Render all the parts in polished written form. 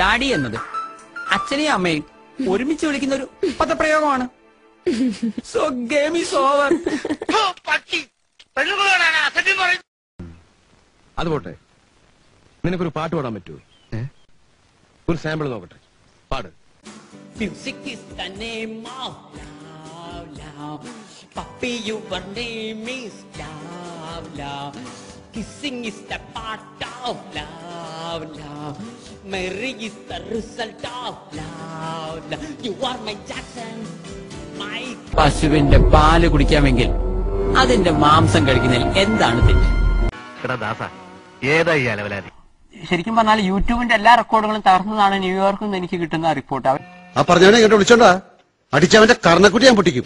Daddy എന്നത് അച്ഛനെയും അമ്മയും ഒരുമിച്ച് വിളിക്കുന്ന ഒരു പദപ്രയോഗമാണ്. So game is over. അത് പോട്ടെ, നിനക്കൊരു പാട്ട് പാടാൻ പറ്റുമോ? ഒരു സാമ്പിൾ നോക്കട്ടെ, പാട്. Music is the name of love, love. Puppy, your name is love, love. Kissing is the part of love, love. Marriage is the result of love, love. You are my Jackson, my. പശുവിന്റെ പാല് കുടിക്കാമെങ്കിൽ അതിന്റെ മാംസം കഴിക്കുന്നതിൽ എന്താണ് തെറ്റ്? ശരിക്കും പറഞ്ഞാൽ യൂട്യൂബിന്റെ എല്ലാ റെക്കോർഡുകളും തകർന്നതാണ് ന്യൂയോർക്കിൽ നിന്ന് എനിക്ക് കിട്ടുന്ന റിപ്പോർട്ട്. ആ പറഞ്ഞവനെ ഇങ്ങോട്ട് വിളിച്ചോണ്ടാ അടിച്ചവന്റെ കർണക്കുട്ടി ഞാൻ പൊട്ടിക്കും.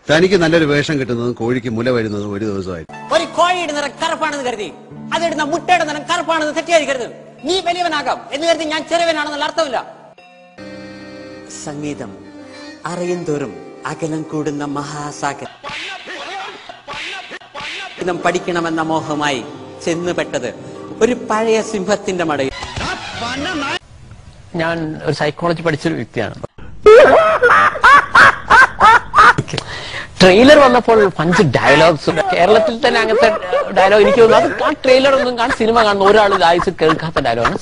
തനിക്ക് നല്ലൊരു വേഷം കിട്ടുന്നതും കോഴിക്ക് മുല വരുന്നതും ഒരു ദിവസമായി. ഒരു കോഴിയുടെ നിറം കറുപ്പാണെന്ന് കരുതി അതിടുന്ന മുട്ടയുടെ നിറം കറുപ്പാണെന്ന് തെറ്റിയായിരിക്കരുത്. നീ വലിയവനാകാം എന്ന് കരുതി ഞാൻ ചെറിയവനാണെന്നുള്ള അർത്ഥമില്ല. സംഗീതം അറിയും തോറും അകലം കൂടുന്ന മഹാസാഗരം. പഠിക്കണമെന്ന മോഹമായി ചെന്നുപെട്ടത് ഒരു പഴയ സിംഹത്തിന്റെ മടയിൽ. ഞാൻ ഒരു സൈക്കോളജി പഠിച്ചൊരു വ്യക്തിയാണ്. ട്രെയിലർ വന്നപ്പോൾ 5 ഡയലോഗ്സ് കേരളത്തിൽ തന്നെ അങ്ങനത്തെ ഡയലോഗ് എനിക്ക് തോന്നുന്നു. അത് ആ ട്രെയിലർ ഒന്നും സിനിമ കാണുന്ന ഒരാൾ വായിച്ച് കേൾക്കാത്ത ഡയലോഗാണ്.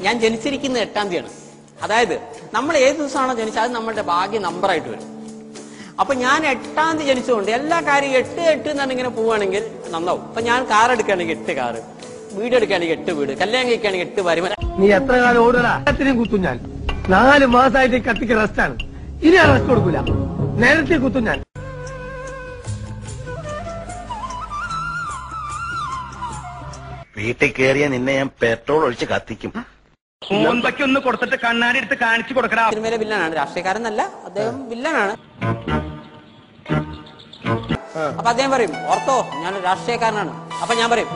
ഞാൻ ജനിച്ചിരിക്കുന്ന 8-ാം തീയതിയാണ്. അതായത് നമ്മൾ ഏത് ദിവസമാണോ ജനിച്ചത് അത് നമ്മളുടെ ഭാഗ്യ നമ്പറായിട്ട് വരും. അപ്പൊ ഞാൻ 8-ാം തീയതി ജനിച്ചുകൊണ്ട് എല്ലാ കാര്യം 8 എന്നാണ് ഇങ്ങനെ പോവുകയാണെങ്കിൽ നന്നാവും. അപ്പൊ ഞാൻ കാർ എടുക്കുകയാണെങ്കിൽ 8 കാറ്, വീട് എടുക്കുകയാണെങ്കിൽ 8 വീട്, കല്യാണം കഴിക്കുകയാണെങ്കിൽ 8 വരും. നീ എത്ര കാലം ഓടുകയും കുത്തും ഞാൻ. 4 മാസമായിട്ട് കത്തിക്ക് റെസ്റ്റാണ്. ഇനി ആ റെസ്റ്റ് കൊടുക്കൂല, നേരത്തെ കുത്തും ഞാൻ. വീട്ടിൽ കയറിയ നിന്നെ ഞാൻ പെട്രോൾ ഒഴിച്ച് കത്തിക്കും. ഒന്ന് കൊടുത്തിട്ട് കണ്ണാടി എടുത്ത് കാണിച്ചു കൊടുക്കണം. സിനിമയിലെ വില്ലനാണ്, രാഷ്ട്രീയക്കാരനല്ല, അദ്ദേഹം വില്ലനാണ്. അപ്പൊ അദ്ദേഹം പറയും ഓർത്തോ ഞാൻ രാഷ്ട്രീയക്കാരനാണ്. അപ്പൊ ഞാൻ പറയും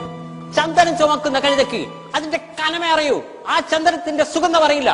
ചന്ദനം ചുമക്കുന്ന കഴുതയ്ക്ക് അതിന്റെ കനമേ അറിയൂ, ആ ചന്ദനത്തിന്റെ സുഗന്ധം അറിയില്ല.